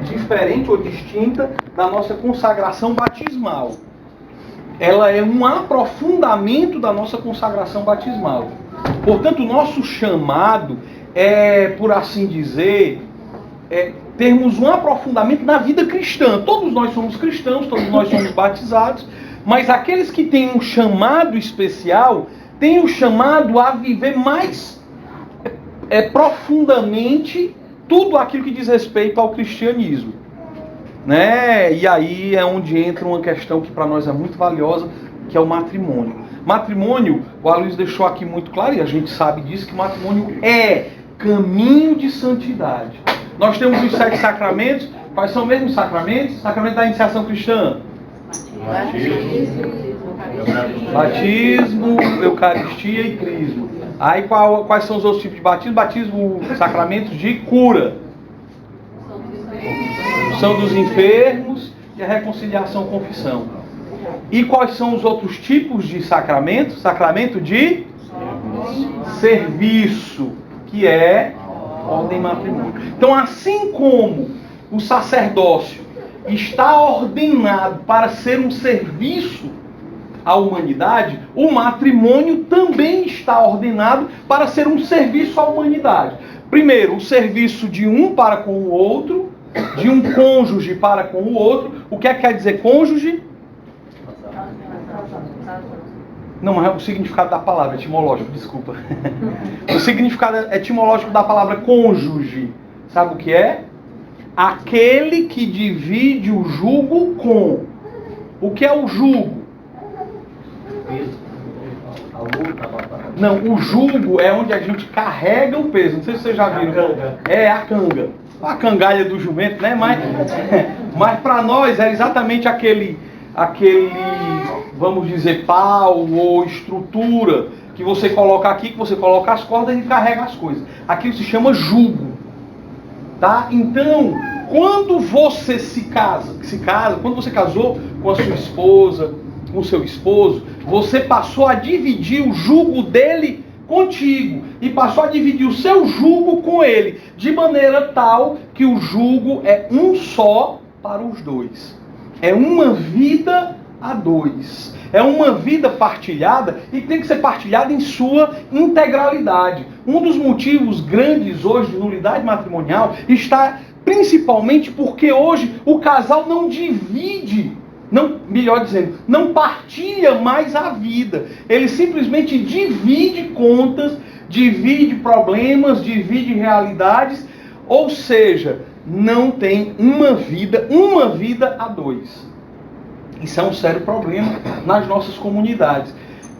diferente ou distinta da nossa consagração batismal. Ela é um aprofundamento da nossa consagração batismal. Portanto, o nosso chamado é, por assim dizer, termos um aprofundamento na vida cristã. Todos nós somos cristãos, todos nós somos batizados, mas aqueles que têm um chamado especial, têm o chamado a viver mais profundamente tudo aquilo que diz respeito ao cristianismo. Né? E aí é onde entra uma questão que para nós é muito valiosa, que é o matrimônio. Matrimônio, o Aloysio deixou aqui muito claro, e a gente sabe disso, que matrimônio é caminho de santidade. Nós temos os 7 sacramentos. Quais são mesmo os sacramentos? Sacramento da iniciação cristã. Batismo, Eucaristia e Crisma. Aí quais são os outros tipos de batismo? Batismo, sacramentos de cura. Unção dos enfermos e a reconciliação, confissão. E quais são os outros tipos de sacramento? Sacramento de serviço, que é ordem matrimônica. Então, assim como o sacerdócio está ordenado para ser um serviço à humanidade, o matrimônio também está ordenado para ser um serviço à humanidade. Primeiro, o serviço de um para com o outro, de um cônjuge para com o outro. O que é que quer dizer cônjuge? Não, mas é o significado da palavra, etimológico, desculpa. O significado etimológico da palavra cônjuge, sabe o que é? Aquele que divide o jugo com. O que é o jugo? Não, o jugo é onde a gente carrega o peso. Não sei se vocês já viram. É a canga. A cangalha do jumento, né? Mas para nós é exatamente aquele, vamos dizer, pau ou estrutura que você coloca aqui, que você coloca as cordas e carrega as coisas. Aquilo se chama jugo. Tá? Então, quando você se casa, quando você casou com a sua esposa, com o seu esposo, você passou a dividir o jugo dele contigo e passou a dividir o seu jugo com ele, de maneira tal que o jugo é um só para os dois. É uma vida a dois. É uma vida partilhada e tem que ser partilhada em sua integralidade. Um dos motivos grandes hoje de nulidade matrimonial está principalmente porque hoje o casal não divide, melhor dizendo, não partilha mais a vida. Ele simplesmente divide contas, divide problemas, divide realidades, ou seja, não tem uma vida a dois. Isso é um sério problema nas nossas comunidades.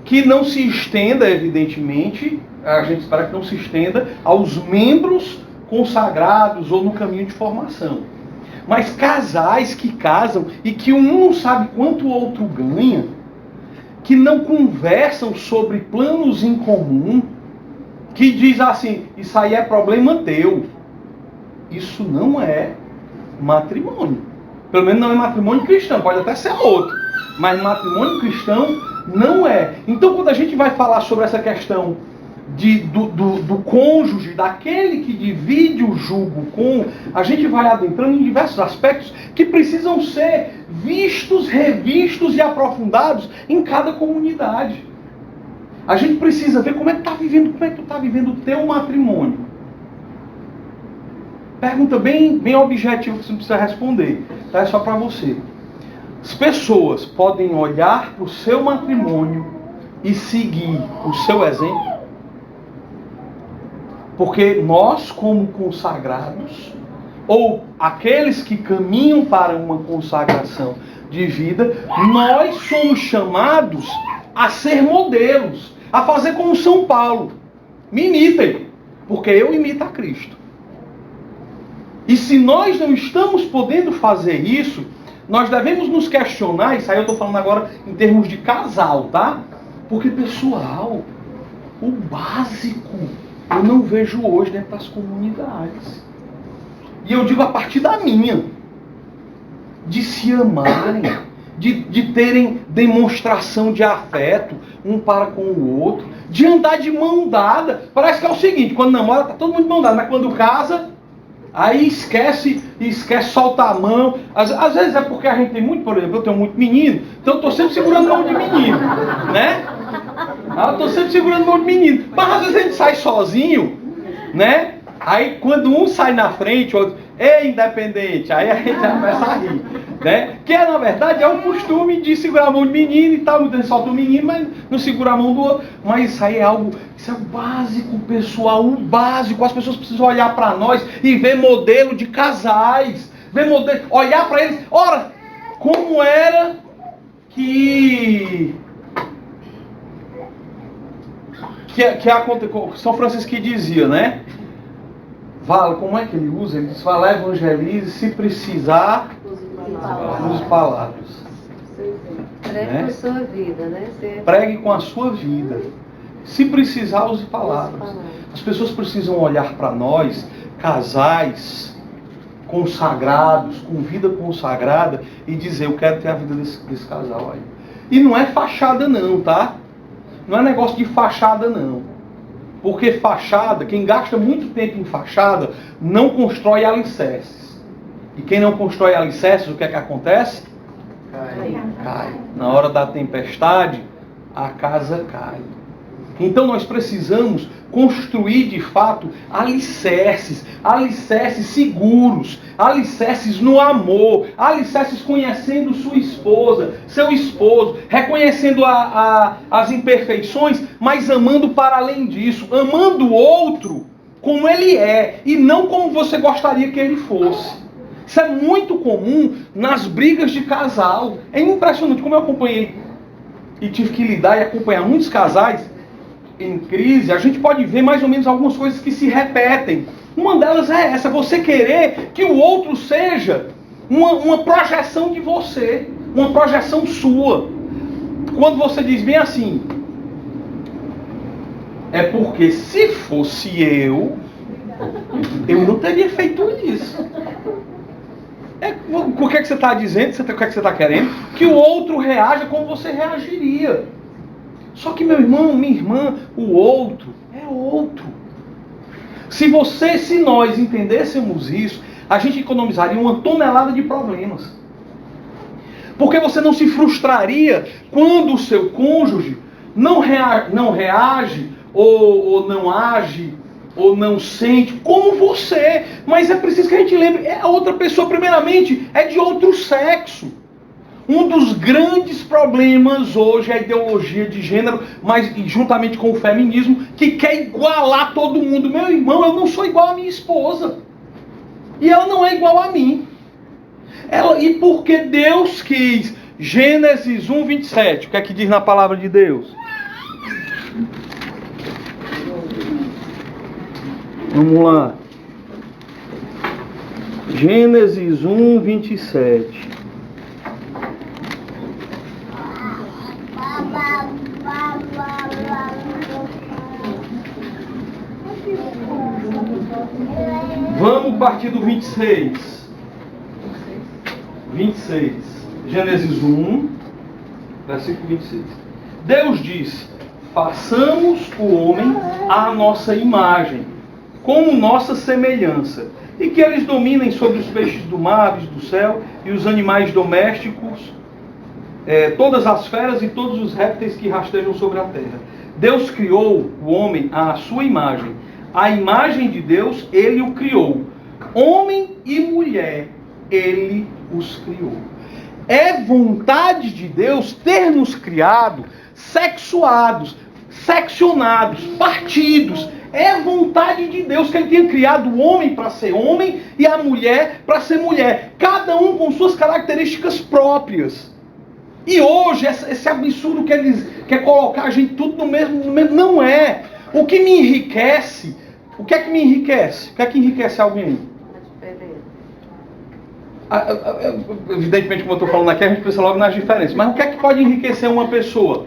Que não se estenda, evidentemente, a gente espera que não se estenda aos membros consagrados ou no caminho de formação. Mas casais que casam e que um não sabe quanto o outro ganha, que não conversam sobre planos em comum, que diz assim, isso aí é problema teu. Isso não é matrimônio. Pelo menos não é matrimônio cristão, pode até ser outro. Mas matrimônio cristão não é. Então quando a gente vai falar sobre essa questão do cônjuge, daquele que divide o jugo com, a gente vai adentrando em diversos aspectos que precisam ser vistos, revistos e aprofundados em cada comunidade. A gente precisa ver como é que tu está vivendo o teu matrimônio. Pergunta bem objetiva que você não precisa responder. Tá? É só para você. As pessoas podem olhar para o seu matrimônio e seguir o seu exemplo? Porque nós, como consagrados, ou aqueles que caminham para uma consagração de vida, nós somos chamados a ser modelos, a fazer como São Paulo. Me imitem, porque eu imito a Cristo. E se nós não estamos podendo fazer isso, nós devemos nos questionar, isso aí eu estou falando agora em termos de casal, tá? Porque, pessoal, o básico eu não vejo hoje dentro das comunidades. E eu digo a partir da minha. De se amarem, de terem demonstração de afeto um para com o outro, de andar de mão dada. Parece que é o seguinte, quando namora tá todo mundo de mão dada, mas quando casa, Aí esquece, soltar a mão. Às vezes é porque a gente tem muito, por exemplo, eu tenho muito menino, então eu estou sempre segurando mão de menino, né? Eu estou sempre segurando mão de menino. Mas às vezes a gente sai sozinho, né? Aí quando um sai na frente, o outro, é independente, aí a gente já começa a rir, né? Que na verdade é um costume de segurar a mão de menino e tal, muita gente solta o menino, mas não segura a mão do outro. Mas isso aí é algo, isso é o básico, pessoal, o básico. As pessoas precisam olhar para nós e ver modelo de casais, ver modelo, olhar para eles, ora, como era que São Francisco que dizia, né? Como é que ele usa? Ele diz, fala, evangelize, se precisar, use palavras. Pregue com a sua vida, né? Pregue com a sua vida. Se precisar, use palavras. As pessoas precisam olhar para nós, casais consagrados, com vida consagrada, e dizer, eu quero ter a vida desse casal aí. E não é fachada não, tá? Não é negócio de fachada não. Porque fachada, quem gasta muito tempo em fachada, não constrói alicerces. E quem não constrói alicerces, o que é que acontece? Cai. Na hora da tempestade, a casa cai. Então nós precisamos construir de fato alicerces seguros, alicerces no amor, alicerces conhecendo sua esposa, seu esposo, reconhecendo as imperfeições, mas amando para além disso, amando o outro como ele é e não como você gostaria que ele fosse. Isso é muito comum nas brigas de casal. É impressionante como eu acompanhei e tive que lidar e acompanhar muitos casais em crise. A gente pode ver mais ou menos algumas coisas que se repetem. Uma delas é essa, você querer que o outro seja uma projeção de você, uma projeção sua. Quando você diz bem assim, é porque se fosse eu não teria feito isso. O que é que você está dizendo? O que é que você está querendo? Que o outro reaja como você reagiria. Só que, meu irmão, minha irmã, o outro é outro. Se nós entendêssemos isso, a gente economizaria uma tonelada de problemas. Porque você não se frustraria quando o seu cônjuge não reage, ou não age, ou não sente como você. Mas é preciso que a gente lembre, a outra pessoa, primeiramente, é de outro sexo. Um dos grandes problemas hoje é a ideologia de gênero, mas juntamente com o feminismo, que quer igualar todo mundo. Meu irmão, eu não sou igual à minha esposa. E ela não é igual a mim. E porque Deus quis, Gênesis 1, 27, o que é que diz na palavra de Deus? Vamos lá. Gênesis 1, 27. Vamos partir do 26. 26. Gênesis 1, versículo 26. Deus disse, façamos o homem à nossa imagem, como nossa semelhança, e que eles dominem sobre os peixes do mar, aves do céu, e os animais domésticos, todas as feras e todos os répteis que rastejam sobre a terra. Deus criou o homem à sua imagem. A imagem de Deus, Ele o criou. Homem e mulher, Ele os criou. É vontade de Deus ter nos criado sexuados, seccionados, partidos. É vontade de Deus que Ele tenha criado o homem para ser homem e a mulher para ser mulher. Cada um com suas características próprias. E hoje, esse absurdo que eles quer colocar a gente tudo no mesmo, não é. O que me enriquece, o que é que me enriquece? O que é que enriquece alguém? Evidentemente, como eu estou falando aqui, a gente pensa logo nas diferenças. Mas o que é que pode enriquecer uma pessoa?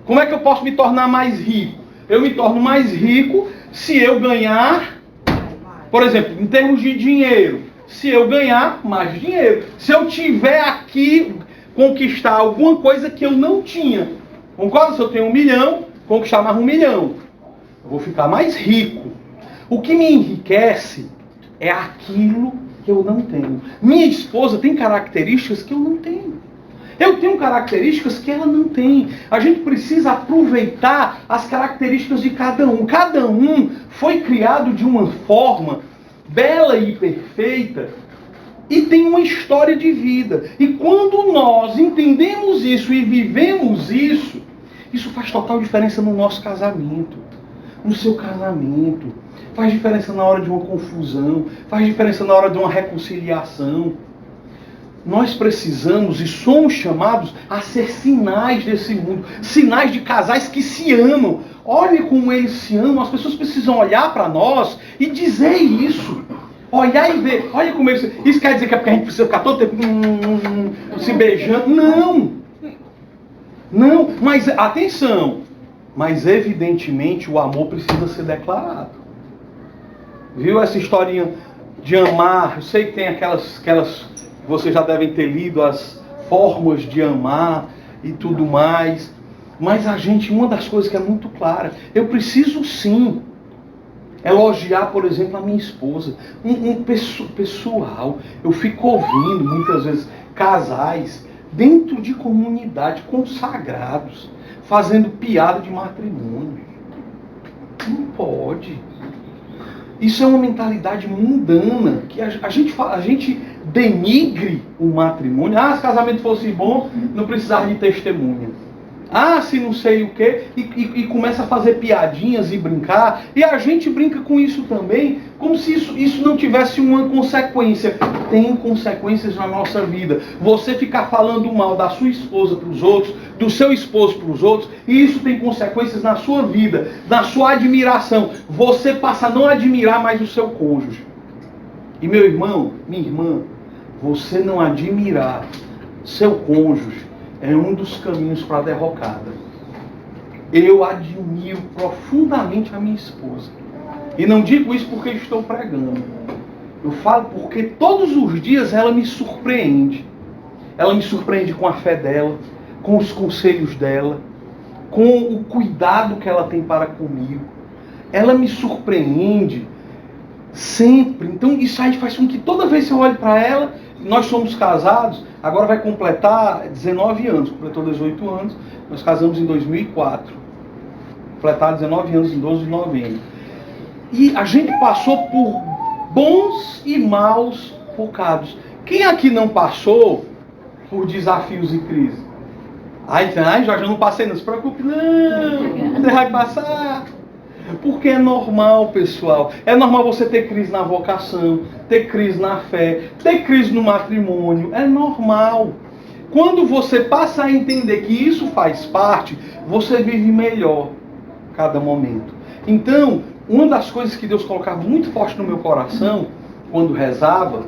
Como é que eu posso me tornar mais rico? Eu me torno mais rico se eu ganhar, por exemplo, em termos de dinheiro. Se eu ganhar mais dinheiro. Se eu tiver aqui, conquistar alguma coisa que eu não tinha. Concorda? Se eu tenho 1 milhão, conquistar mais 1 milhão. Eu vou ficar mais rico. O que me enriquece é aquilo que eu não tenho. Minha esposa tem características que eu não tenho. Eu tenho características que ela não tem. A gente precisa aproveitar as características de cada um. Cada um foi criado de uma forma bela e perfeita e tem uma história de vida. E quando nós entendemos isso e vivemos isso, isso faz total diferença no nosso casamento, no seu casamento. Faz diferença na hora de uma confusão, faz diferença na hora de uma reconciliação. Nós precisamos e somos chamados a ser sinais desse mundo, sinais de casais que se amam. Olha como eles se amam, as pessoas precisam olhar para nós e dizer isso. Olhar e ver, olha como eles... Isso quer dizer que é porque a gente precisa ficar todo tempo se beijando? Não! Não, mas atenção! Mas evidentemente o amor precisa ser declarado. Viu essa historinha de amar? Eu sei que tem aquelas vocês já devem ter lido as formas de amar e tudo mais. Mas uma das coisas que é muito clara, eu preciso sim elogiar, por exemplo, a minha esposa. Pessoal, eu fico ouvindo muitas vezes casais dentro de comunidade consagrados fazendo piada de matrimônio. Não pode. Isso é uma mentalidade mundana, que a gente denigre o matrimônio. Ah, se casamento fosse bom, não precisava de testemunha. Ah, se não sei o quê, e começa a fazer piadinhas e brincar, e a gente brinca com isso também, como se isso não tivesse uma consequência. Tem consequências na nossa vida. Você ficar falando mal da sua esposa para os outros, do seu esposo para os outros, e isso tem consequências na sua vida, na sua admiração. Você passa a não admirar mais o seu cônjuge. E meu irmão, minha irmã, você não admirar seu cônjuge é um dos caminhos para a derrocada. Eu admiro profundamente a minha esposa. E não digo isso porque estou pregando. Eu falo porque todos os dias ela me surpreende. Ela me surpreende com a fé dela, com os conselhos dela, com o cuidado que ela tem para comigo. Ela me surpreende sempre. Então isso aí faz com que toda vez que eu olho para ela, nós somos casados, agora vai completar 19 anos, completou 18 anos, nós casamos em 2004. Completar 19 anos em 12 de novembro. E a gente passou por bons e maus bocados. Quem aqui não passou por desafios e crise? Ai, Jorge, eu não passei, não se preocupe, não, você vai passar. Porque é normal, pessoal. É normal você ter crise na vocação, ter crise na fé, ter crise no matrimônio. É normal. Quando você passa a entender que isso faz parte, você vive melhor cada momento. Então, uma das coisas que Deus colocava muito forte no meu coração, quando rezava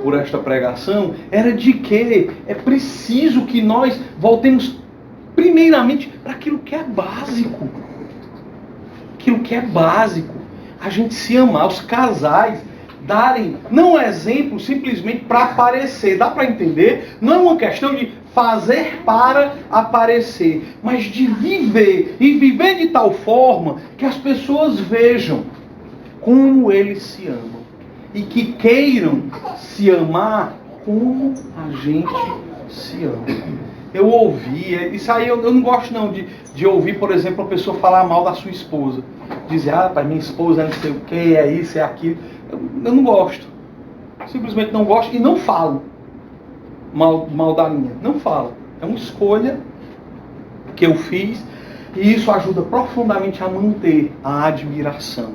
por esta pregação, era de que é preciso que nós voltemos primeiramente para aquilo que é básico. Aquilo que é básico, a gente se amar, os casais darem, não um exemplo simplesmente para aparecer, dá para entender? Não é uma questão de fazer para aparecer, mas de viver, e viver de tal forma que as pessoas vejam como eles se amam, e que queiram se amar como a gente se ama. Eu ouvi, isso aí eu não gosto não de ouvir, por exemplo, a pessoa falar mal da sua esposa. Dizer, pai, minha esposa é não sei o que, é isso, é aquilo. Eu não gosto. Simplesmente não gosto e não falo mal da minha. Não falo. É uma escolha que eu fiz e isso ajuda profundamente a manter a admiração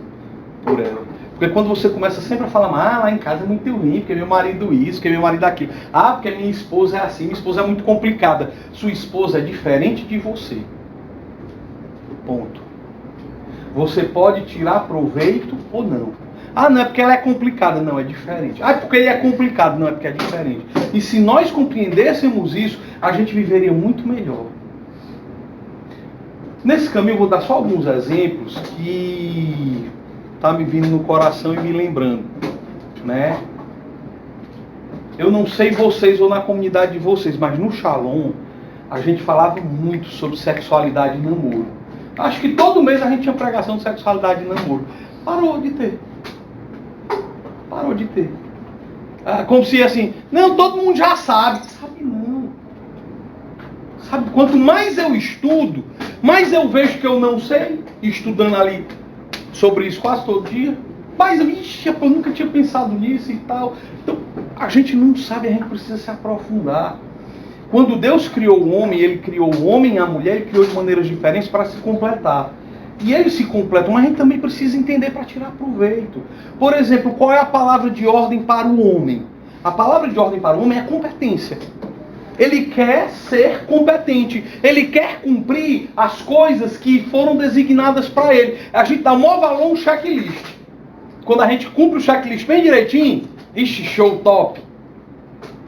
por ela. Porque quando você começa sempre a falar, lá em casa é muito ruim, porque meu marido isso, porque meu marido aquilo. Porque minha esposa é assim, minha esposa é muito complicada. Sua esposa é diferente de você. Ponto. Você pode tirar proveito ou não. Não é porque ela é complicada, não, é diferente. É porque ele é complicado, não, é porque é diferente. E se nós compreendêssemos isso, a gente viveria muito melhor. Nesse caminho eu vou dar só alguns exemplos que está me vindo no coração e me lembrando, né? Eu não sei vocês ou na comunidade de vocês, mas no Shalom a gente falava muito sobre sexualidade e namoro. Acho que todo mês a gente tinha pregação de sexualidade e namoro. Parou de ter. pode ter. Como se assim, não, todo mundo já sabe. Sabe não. Sabe, quanto mais eu estudo, mais eu vejo que eu não sei, estudando ali sobre isso quase todo dia. Mas, eu nunca tinha pensado nisso e tal. Então, a gente não sabe, a gente precisa se aprofundar. Quando Deus criou o homem, Ele criou o homem e a mulher, Ele criou de maneiras diferentes para se completar. E eles se completam, mas a gente também precisa entender para tirar proveito. Por exemplo, qual é a palavra de ordem para o homem? A palavra de ordem para o homem é competência. Ele quer ser competente. Ele quer cumprir as coisas que foram designadas para ele. A gente dá o maior valor no checklist. Quando a gente cumpre o checklist bem direitinho, ixi, show top.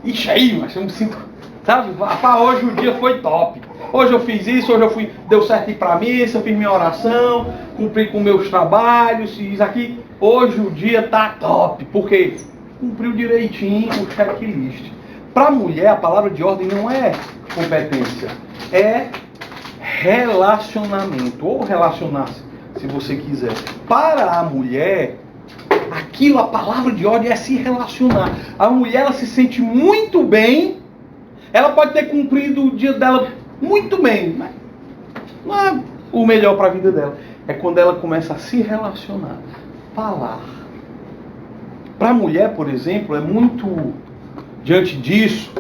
Ixi, aí, mas eu me sinto, sabe? Hoje o dia foi top. Hoje eu fiz isso, hoje eu fui, deu certo ir para a missa, fiz minha oração, cumpri com meus trabalhos, fiz aqui. Hoje o dia tá top. Por quê? Cumpriu direitinho o checklist. Para a mulher, a palavra de ordem não é competência, é relacionamento, ou relacionar-se, se você quiser. Para a mulher, a palavra de ordem é se relacionar. A mulher, ela se sente muito bem, ela pode ter cumprido o dia dela muito bem, mas não é o melhor para a vida dela. É quando ela começa a se relacionar, falar. Para a mulher, por exemplo, é muito... Diante disso,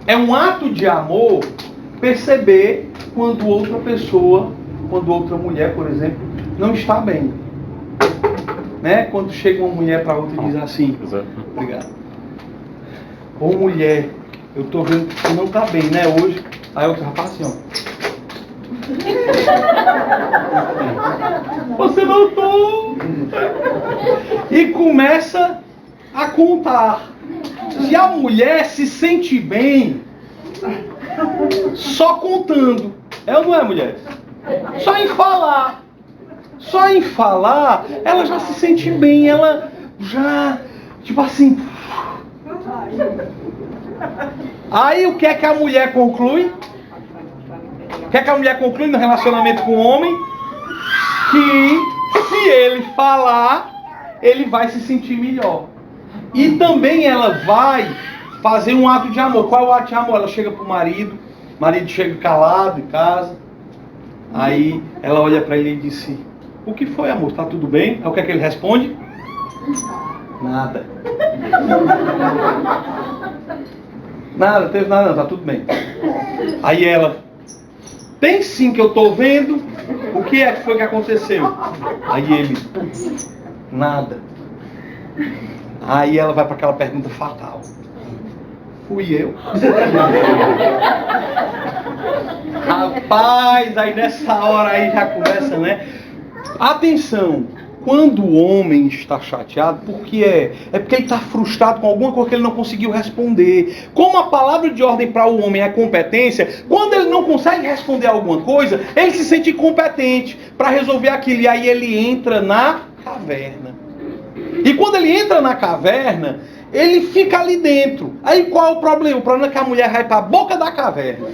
é um ato de amor perceber quando outra pessoa, quando outra mulher, por exemplo, não está bem. Né? Quando chega uma mulher para outra e diz assim, obrigado. Ô mulher, eu estou vendo que você não está bem, né, hoje. Aí a outra fala assim, ó. Você não está. E começa a contar. Se a mulher se sente bem só contando, é ou não é, mulher? Só em falar, ela já se sente bem, ela já, tipo assim. Aí o que é que a mulher conclui? O que é que a mulher conclui no relacionamento com o homem? Que se ele falar, ele vai se sentir melhor. E também ela vai fazer um ato de amor. Qual é o ato de amor? Ela chega pro marido, o marido chega calado em casa. Aí ela olha para ele e diz: o que foi, amor? Tá tudo bem? Aí o que é que ele responde? Nada. Nada, teve nada não, tá tudo bem. Aí ela: tem sim que eu tô vendo. O que é que foi que aconteceu? Aí ele: nada. Aí ela vai para aquela pergunta fatal: fui eu? Rapaz, aí nessa hora aí já começa, né? Atenção, quando o homem está chateado, por que é? É porque ele está frustrado com alguma coisa que ele não conseguiu responder. Como a palavra de ordem para o homem é competência, quando ele não consegue responder alguma coisa, ele se sente incompetente para resolver aquilo. E aí ele entra na caverna. E quando ele entra na caverna, ele fica ali dentro. Aí qual é o problema? O problema é que a mulher vai para a boca da caverna.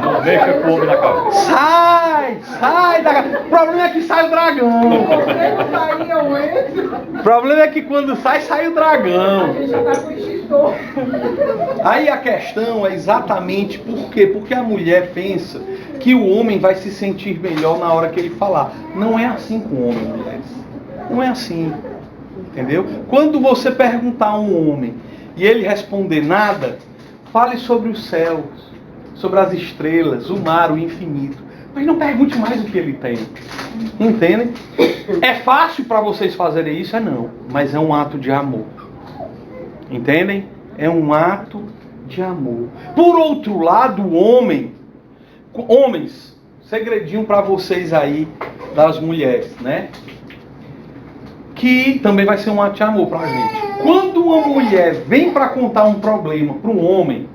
Não deixa o homem na caverna. Sai da caverna. O problema é que sai o dragão. O problema é que quando sai o dragão. Aí a questão é exatamente por quê? Porque a mulher pensa que o homem vai se sentir melhor na hora que ele falar. Não é assim com o homem, mulheres. Não é assim. Entendeu? Quando você perguntar a um homem e ele responder nada, fale sobre os céus, sobre as estrelas, o mar, o infinito. Mas não pergunte mais o que ele tem. Entendem? É fácil para vocês fazerem isso? É não. Mas é um ato de amor. Entendem? É um ato de amor. Por outro lado, o homem... Homens, segredinho para vocês aí das mulheres, né? Que também vai ser um ato de amor pra gente. Quando uma mulher vem para contar um problema para um homem,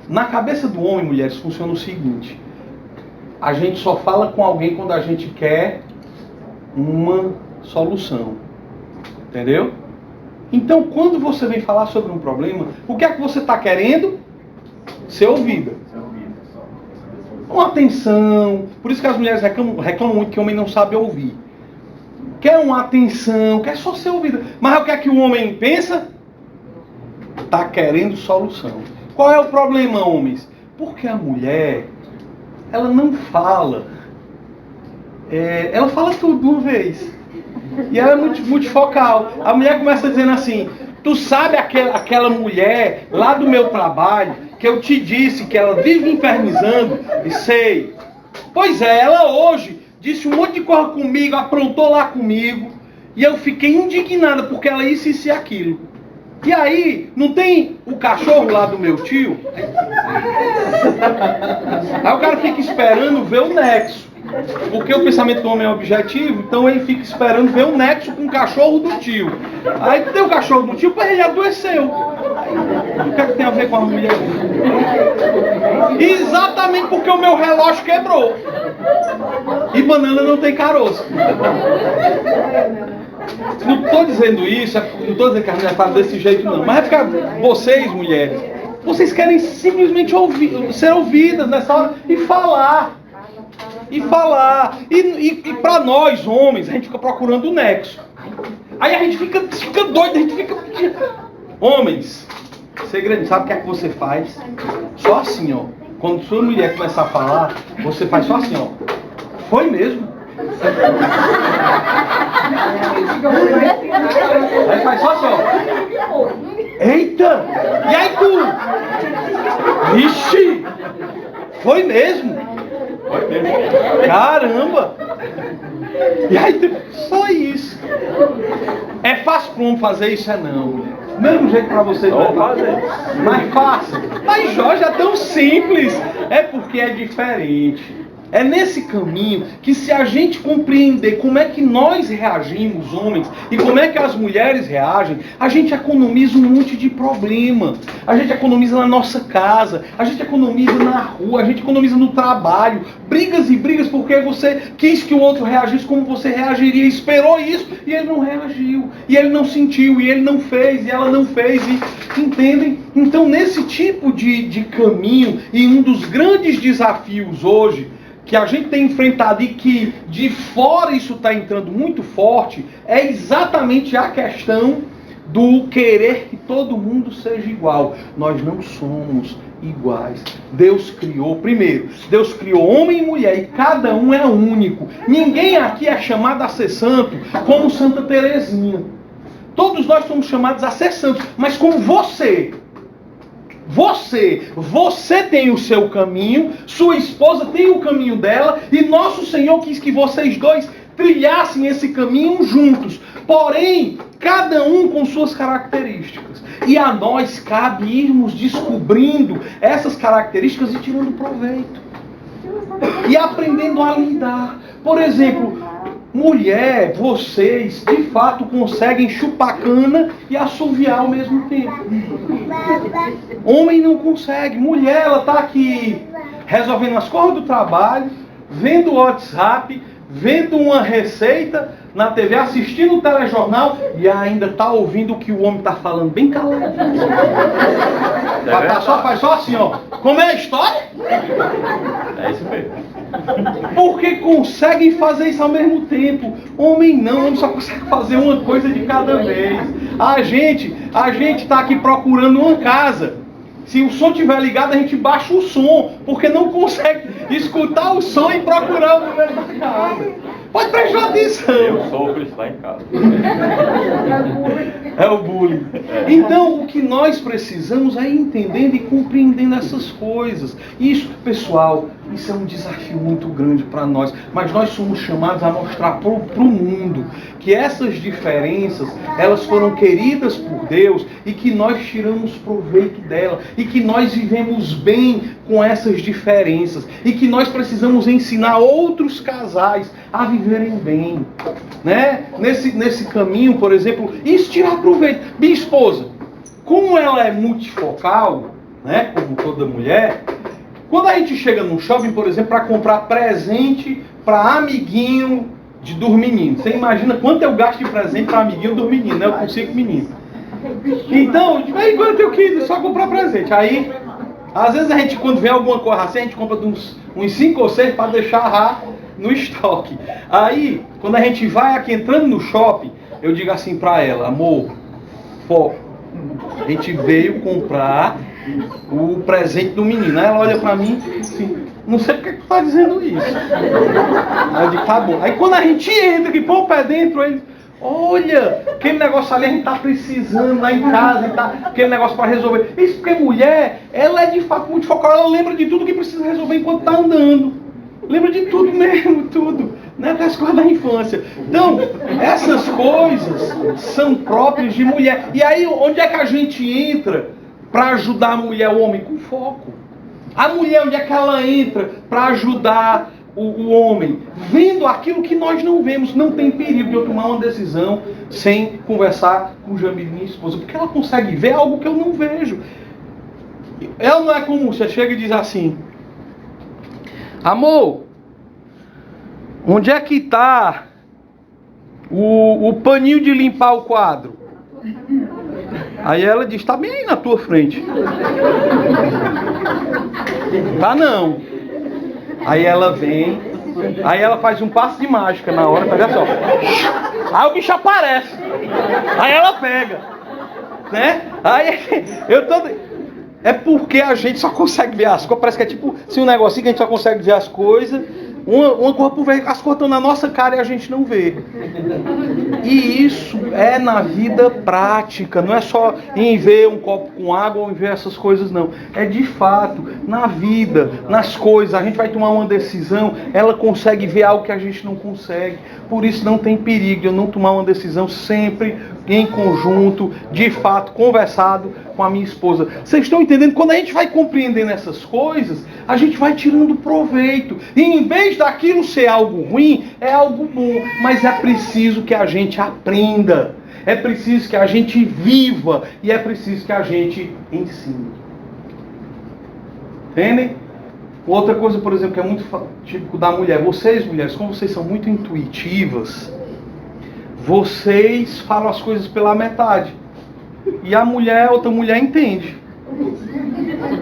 na cabeça do homem, mulheres, funciona o seguinte: a gente só fala com alguém quando a gente quer uma solução. Entendeu? Então, quando você vem falar sobre um problema, o que é que você está querendo? Ser ouvida. Uma atenção. Por isso que as mulheres reclamam muito que o homem não sabe ouvir. quer uma atenção, quer só ser ouvida. Mas o que é que o homem pensa? Está querendo solução. Qual é o problema, homens? Porque a mulher, ela não fala. Ela fala tudo de uma vez. E ela é multifocal. A mulher começa dizendo assim: tu sabe aquela mulher lá do meu trabalho, que eu te disse que ela vive infernizando? E sei. Pois é, ela hoje disse um monte de coisa comigo, aprontou lá comigo, e eu fiquei indignada porque ela isso e aquilo. E aí, não tem o cachorro lá do meu tio? Aí o cara fica esperando ver o nexo. Porque o pensamento do homem é objetivo, então ele fica esperando ver o nexo com o cachorro do tio. Aí tem o cachorro do tio, ele adoeceu. O que é que tem a ver com a mulher? Exatamente porque o meu relógio quebrou. E banana não tem caroço. Não estou dizendo isso, não estou dizendo que a mulher está desse jeito não. Mas é porque vocês, mulheres, vocês querem simplesmente ser ouvidas nessa hora e falar. E falar. E para nós, homens, a gente fica procurando o nexo. Aí a gente fica doido, a gente fica... Homens, segredo, sabe o que é que você faz? Só assim, ó. Quando sua mulher começar a falar, você faz só assim, ó. Foi mesmo? Aí faz só assim, ó. Eita! E aí tu? Vixe! Foi mesmo? Foi mesmo. Caramba! E aí, só isso. É fácil para um fazer isso? É não, mulher. Mesmo jeito para vocês não fazer. Mais fácil. Mas Jorge é tão simples. É porque é diferente. É nesse caminho que, se a gente compreender como é que nós reagimos, homens, e como é que as mulheres reagem, a gente economiza um monte de problema. A gente economiza na nossa casa, a gente economiza na rua, a gente economiza no trabalho. Brigas e brigas porque você quis que o outro reagisse como você reagiria, esperou isso e ele não reagiu, e ele não sentiu, e ele não fez, e ela não fez. E, entendem? Então, nesse tipo de caminho, e um dos grandes desafios hoje, que a gente tem enfrentado e que de fora isso está entrando muito forte, é exatamente a questão do querer que todo mundo seja igual. Nós não somos iguais. Deus criou, primeiro, Deus criou homem e mulher e cada um é único. Ninguém aqui é chamado a ser santo como Santa Teresinha. Todos nós somos chamados a ser santos, mas como você. Você tem o seu caminho, sua esposa tem o caminho dela, e nosso Senhor quis que vocês dois trilhassem esse caminho juntos, porém, cada um com suas características. E a nós cabe irmos descobrindo essas características e tirando proveito. E aprendendo a lidar. Por exemplo, mulher, vocês de fato conseguem chupar cana e assoviar ao mesmo tempo. Homem não consegue. Mulher, ela está aqui resolvendo as coisas do trabalho, vendo o WhatsApp, vendo uma receita na TV, assistindo o telejornal e ainda está ouvindo o que o homem está falando bem calado. Faz só assim, ó. Como é a história? É isso mesmo. Porque conseguem fazer isso ao mesmo tempo. Homem não, homem só consegue fazer uma coisa de cada vez. A gente está aqui procurando uma casa. Se o som estiver ligado, a gente baixa o som, porque não consegue escutar o som e procurar o número da casa. Pode prestar atenção. Eu sofro isso lá em casa. É o bullying. Então, o que nós precisamos é ir entendendo e compreendendo essas coisas. Isso, pessoal, isso é um desafio muito grande para nós. Mas nós somos chamados a mostrar para o mundo que essas diferenças, elas foram queridas por Deus e que nós tiramos proveito dela. E que nós vivemos bem com essas diferenças. E que nós precisamos ensinar outros casais a viverem bem, né? Nesse caminho, por exemplo, isso tirar proveito. Minha esposa, como ela é multifocal, né? Como toda mulher, quando a gente chega num shopping, por exemplo, para comprar presente para amiguinho dos meninos, você imagina quanto eu gasto de presente para amiguinho dos meninos, né? Eu com 5 meninos. Então, de vez em quando eu tenho que ir só comprar presente. Aí, às vezes a gente, quando vê alguma coisa assim, a gente compra uns 5 ou 6 para deixar no estoque. Aí, quando a gente vai aqui entrando no shopping, eu digo assim pra ela, amor, foco, a gente veio comprar o presente do menino. Aí ela olha pra mim assim, não sei porque que tu tá dizendo isso. Aí eu digo, tá bom. Aí quando a gente entra e põe o pé dentro, ele, olha, aquele negócio ali a gente tá precisando lá em casa, e tá, aquele negócio para resolver. Isso porque mulher, ela é de fato muito focada, ela lembra de tudo que precisa resolver enquanto tá andando. Lembra de tudo mesmo, tudo. Né? Até as coisas da infância. Então, essas coisas são próprias de mulher. E aí, onde é que a gente entra para ajudar a mulher, o homem? Com foco. A mulher, onde é que ela entra para ajudar o homem? Vendo aquilo que nós não vemos. Não tem perigo de eu tomar uma decisão sem conversar com Jamile, minha esposa. Porque ela consegue ver algo que eu não vejo. Ela não é comum. Você chega e diz assim, amor, onde é que está o paninho de limpar o quadro? Aí ela diz, está bem aí na tua frente. Tá não. Aí ela vem, aí ela faz um passo de mágica na hora, tá vendo só? Aí o bicho aparece. Aí ela pega. Né? Aí eu tô... É porque a gente só consegue ver as coisas. Parece que é tipo assim, um negocinho que a gente só consegue ver as coisas. Uma coisa por ver, as coisas estão na nossa cara e a gente não vê. E isso é na vida prática. Não é só em ver um copo com água ou em ver essas coisas, não. É de fato, na vida, nas coisas. A gente vai tomar uma decisão, ela consegue ver algo que a gente não consegue. Por isso não tem perigo de eu não tomar uma decisão sempre em conjunto, de fato, conversado com a minha esposa. Vocês estão entendendo? Quando a gente vai compreendendo essas coisas, a gente vai tirando proveito. E em vez daquilo ser algo ruim, é algo bom. Mas é preciso que a gente aprenda. É preciso que a gente viva. E é preciso que a gente ensine. Entendem? Outra coisa, por exemplo, que é muito típico da mulher. Vocês, mulheres, como vocês são muito intuitivas, vocês falam as coisas pela metade. E a mulher, outra mulher entende.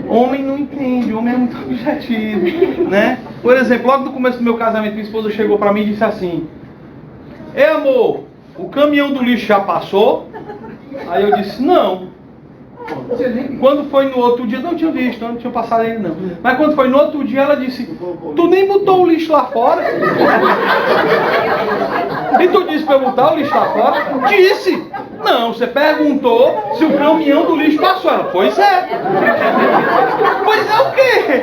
Homem não entende, homem é muito objetivo, né? Por exemplo, logo no começo do meu casamento, minha esposa chegou pra mim e disse assim: ei, amor, o caminhão do lixo já passou? Aí eu disse, não. Quando foi no outro dia, não tinha visto, não tinha passado ele não. Mas quando foi no outro dia, ela disse, tu nem botou o lixo lá fora? E tu disse pra eu botar o lixo lá fora? Disse! Não, você perguntou se o caminhão do lixo passou. Ela, pois é. Pois é o quê?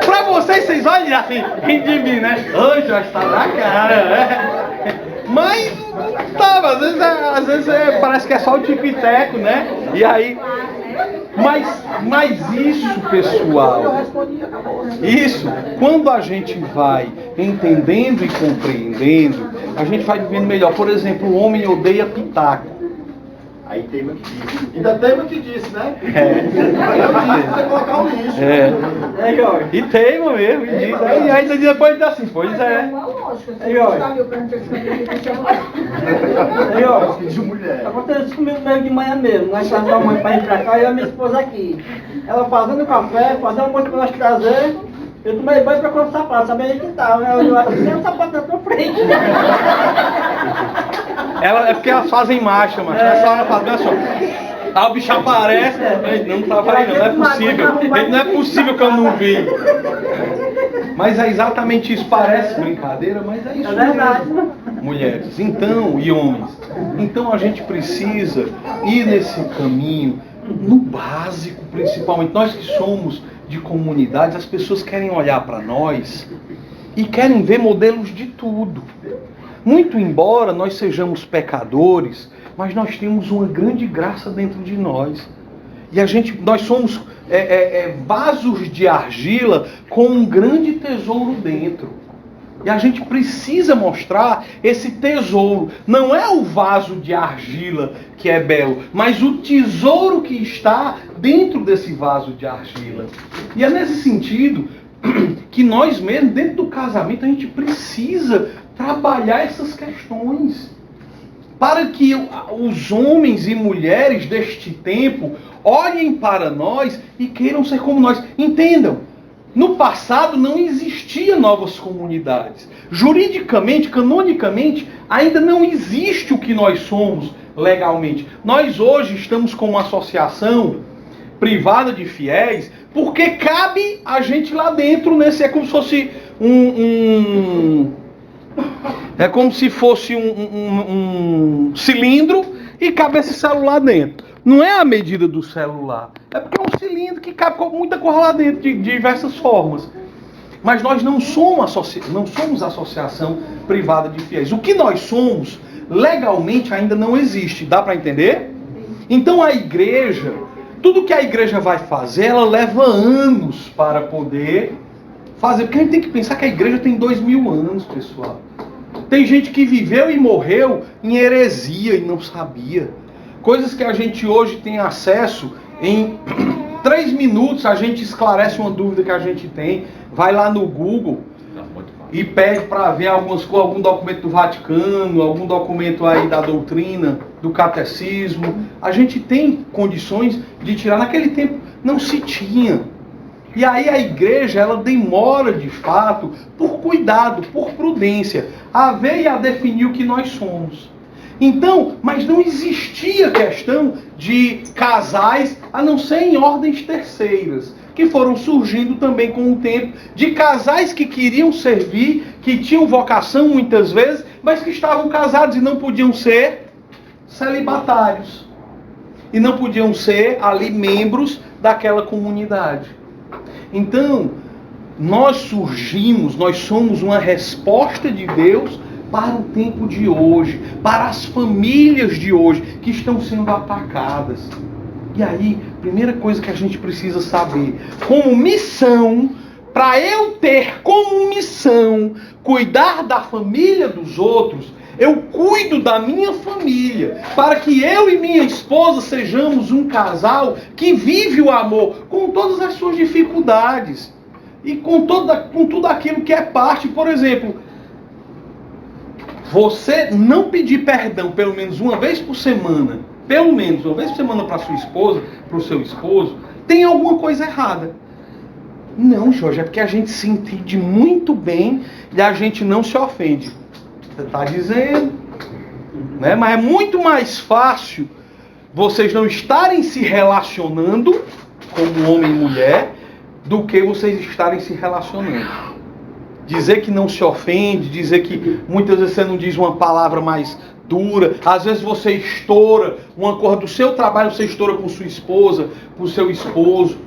Pra vocês olham assim, rindo de mim, né? Ai, já está na cara, né? Mas tava, às vezes parece que é só o tico-teco, né? E aí, mas isso, pessoal, isso, quando a gente vai entendendo e compreendendo, a gente vai vivendo melhor. Por exemplo, o homem odeia pitaco. Aí teima que disse. Ainda teima que disse, né? Você colocar um lixo. E teima mesmo, e diz. Aí depois diz assim, pois é. De mulher. Aconteceu comigo mesmo de manhã mesmo. Nós estávamos da mãe para ir para cá e a minha esposa aqui. Ela fazendo café, fazendo um monte para nós trazer. Eu tomei banho para comprar sapato, sabia aí que estava. Eu acho que tem um sapato na tua frente. É porque elas fazem marcha, mas essa hora faz assim, ó. O bicho aparece, não tava aí não é possível. Não é possível que eu não vi. Mas é exatamente isso, parece brincadeira, mas é isso. É verdade. Mulheres, então, e homens. Então a gente precisa ir nesse caminho, no básico principalmente. Nós que somos de comunidades, as pessoas querem olhar para nós e querem ver modelos de tudo. Muito embora nós sejamos pecadores, mas nós temos uma grande graça dentro de nós. E nós somos vasos de argila com um grande tesouro dentro. E a gente precisa mostrar esse tesouro. Não é o vaso de argila que é belo, mas o tesouro que está dentro desse vaso de argila. E é nesse sentido que nós mesmos, dentro do casamento, a gente precisa trabalhar essas questões. Para que os homens e mulheres deste tempo olhem para nós e queiram ser como nós. Entendam. no passado não existia novas comunidades. Juridicamente, canonicamente, ainda não existe o que nós somos legalmente. Nós hoje estamos com uma associação privada de fiéis, porque cabe a gente lá dentro, nesse, é como se fosse é como se fosse um cilindro e cabe esse celular dentro. Não é a medida do celular, é porque é um cilindro que cabe com muita coisa lá dentro, de diversas formas. Mas nós não somos associação privada de fiéis. O que nós somos, legalmente, ainda não existe. Dá para entender? Então a igreja, tudo que a igreja vai fazer, ela leva anos para poder fazer. Porque a gente tem que pensar que a igreja tem 2000 anos, pessoal. Tem gente que viveu e morreu em heresia e não sabia. Coisas que a gente hoje tem acesso, em 3 minutos a gente esclarece uma dúvida que a gente tem. Vai lá no Google e pede para ver algum documento do Vaticano, algum documento aí da doutrina, do catecismo. A gente tem condições de tirar. Naquele tempo não se tinha. E aí a igreja, ela demora de fato, por cuidado, por prudência, a ver e a definir o que nós somos. Então, mas não existia questão de casais, a não ser em ordens terceiras, que foram surgindo também com o tempo, de casais que queriam servir, que tinham vocação muitas vezes, mas que estavam casados e não podiam ser celibatários. E não podiam ser ali membros daquela comunidade. Então, nós somos uma resposta de Deus para o tempo de hoje, para as famílias de hoje que estão sendo atacadas. E aí, primeira coisa que a gente precisa saber, como missão, para eu ter como missão cuidar da família dos outros, eu cuido da minha família, para que eu e minha esposa sejamos um casal que vive o amor com todas as suas dificuldades e com tudo aquilo que é parte. Por exemplo, você não pedir perdão pelo menos uma vez por semana, para sua esposa, para o seu esposo, tem alguma coisa errada. Não, Jorge, é porque a gente se entende muito bem e a gente não se ofende. Você está dizendo, né? Mas é muito mais fácil vocês não estarem se relacionando como homem e mulher do que vocês estarem se relacionando. Dizer que não se ofende, dizer que muitas vezes você não diz uma palavra mais dura, às vezes você estoura uma coisa do seu trabalho, você estoura com sua esposa, com seu esposo.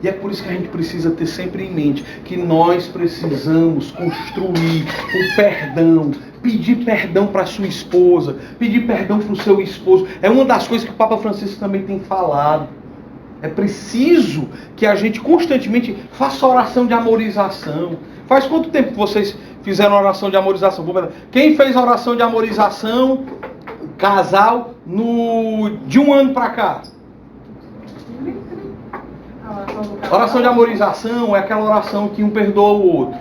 E é por isso que a gente precisa ter sempre em mente que nós precisamos construir o perdão, pedir perdão para sua esposa, pedir perdão para o seu esposo. É uma das coisas que o Papa Francisco também tem falado. É preciso que a gente constantemente faça oração de amorização. Faz quanto tempo que vocês fizeram oração de amorização? Quem fez oração de amorização, casal, de 1 ano para cá? Oração de amorização é aquela oração que um perdoa o outro.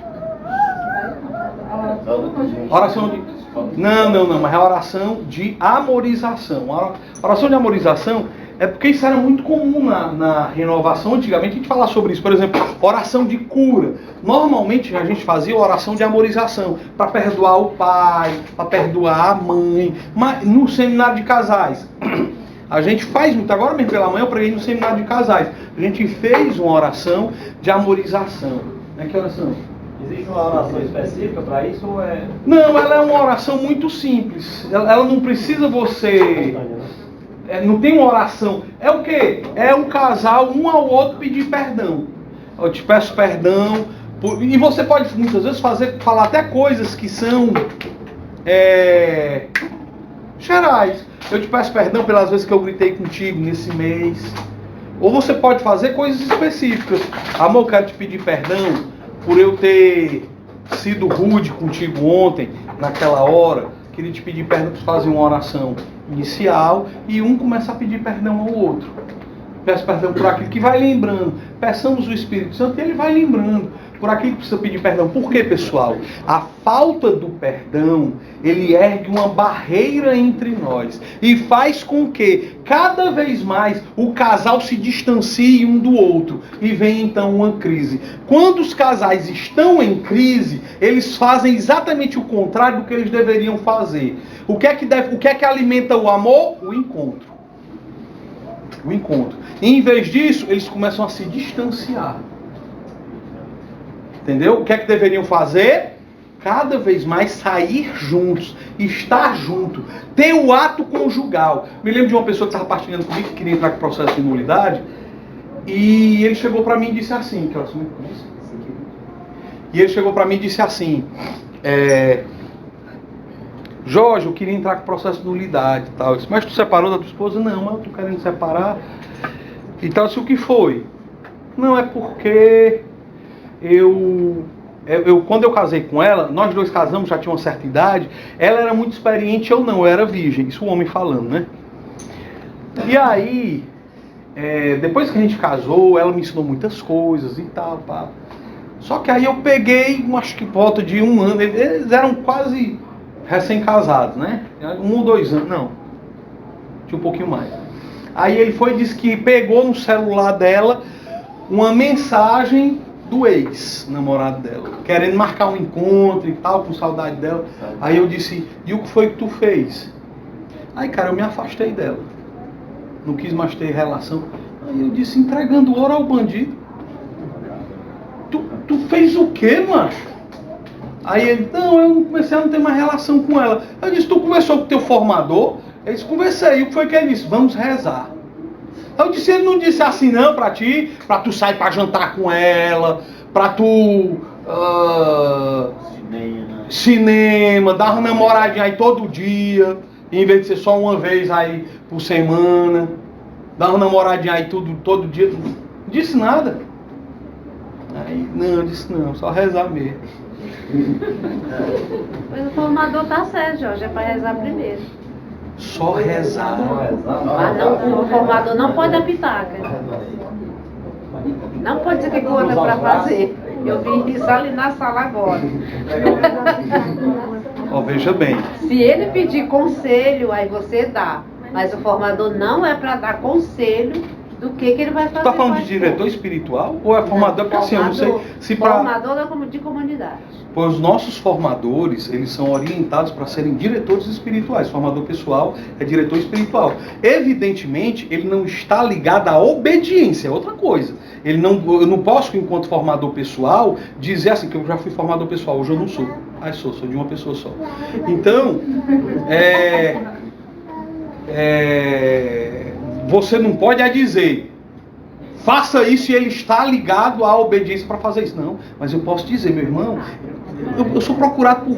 Oração de... Não, mas é oração de amorização. A oração de amorização é porque isso era muito comum na renovação. Antigamente a gente falava sobre isso. Por exemplo, oração de cura. Normalmente a gente fazia oração de amorização para perdoar o pai, para perdoar a mãe. Mas no seminário de casais, a gente faz muito. Agora mesmo pela manhã eu preguei no seminário de casais. A gente fez uma oração de amorização. Que oração? Existe uma oração específica para isso ou é... Não, ela é uma oração muito simples. Ela não precisa você... não tem uma oração. É o quê? É um casal, um ao outro, pedir perdão. Eu te peço perdão. E você pode muitas vezes falar até coisas que são gerais. Eu te peço perdão pelas vezes que eu gritei contigo nesse mês. Ou você pode fazer coisas específicas. Amor, quero te pedir perdão por eu ter sido rude contigo ontem, naquela hora. Queria te pedir perdão para fazer uma oração inicial e um começa a pedir perdão ao outro. Peço perdão por aquilo que vai lembrando. Peçamos o Espírito Santo e ele vai lembrando. por aquele que precisa pedir perdão. Por quê, pessoal? A falta do perdão, ele ergue uma barreira entre nós e faz com que cada vez mais o casal se distancie um do outro e vem então uma crise. Quando os casais estão em crise, eles fazem exatamente o contrário do que eles deveriam fazer. O que é que alimenta o amor? O encontro. O encontro. E em vez disso, eles começam a se distanciar. Entendeu? O que é que deveriam fazer? Cada vez mais sair juntos, estar junto, ter o ato conjugal. Me lembro de uma pessoa que estava partilhando comigo, que queria entrar com processo de nulidade, e ele chegou para mim e disse assim, Jorge, eu queria entrar com processo de nulidade e tal. Eu disse, mas tu separou da tua esposa? Não, mas eu tô querendo separar. E tal, disse, o que foi? Não, é porque quando eu casei com ela, nós dois casamos, já tinha uma certa idade, ela era muito experiente, eu não, eu era virgem, isso o homem falando, né? E aí, depois que a gente casou, ela me ensinou muitas coisas e tal, pá. Só que aí eu peguei, acho que volta de 1 ano, eles eram quase recém-casados, né? 1 ou 2 anos, não, tinha um pouquinho mais. Aí ele foi e disse que pegou no celular dela uma mensagem do ex-namorado dela, querendo marcar um encontro e tal, com saudade dela. Aí eu disse, e o que foi que tu fez? Aí, cara, eu me afastei dela. Não quis mais ter relação. Aí eu disse, entregando ouro ao bandido. Tu fez o quê, macho? Aí ele, não, eu comecei a não ter mais relação com ela. Eu disse, tu conversou com o teu formador? Ele disse, conversei. E o que foi que ele disse? Vamos rezar. Eu disse, ele não disse assim não pra ti, pra tu sair pra jantar com ela, pra tu cinema, dar uma namoradinha aí todo dia, em vez de ser só uma vez aí por semana, dar uma namoradinha aí todo dia, não disse nada. Aí, não, eu disse não, só rezar mesmo. Mas o formador tá certo, Jorge, é pra rezar primeiro. Só rezar. Mas não, o formador não pode dar pitaca. Não pode dizer que o outro é pra fazer. Eu vi isso ali na sala agora. Ó, veja bem. Se ele pedir conselho, aí você dá. Mas o formador não é para dar conselho do que ele vai fazer. Tu tá falando de diretor espiritual ou é formador? Porque assim, eu não sei se para... Formador de comunidade. Pois os nossos formadores, eles são orientados para serem diretores espirituais. Formador pessoal é diretor espiritual. Evidentemente, ele não está ligado à obediência, é outra coisa. Eu não posso, enquanto formador pessoal, dizer assim, que eu já fui formador pessoal, hoje eu não sou. Ah, sou de uma pessoa só. Então, você não pode dizer, faça isso e ele está ligado à obediência para fazer isso. Não, mas eu posso dizer, meu irmão, eu sou procurado por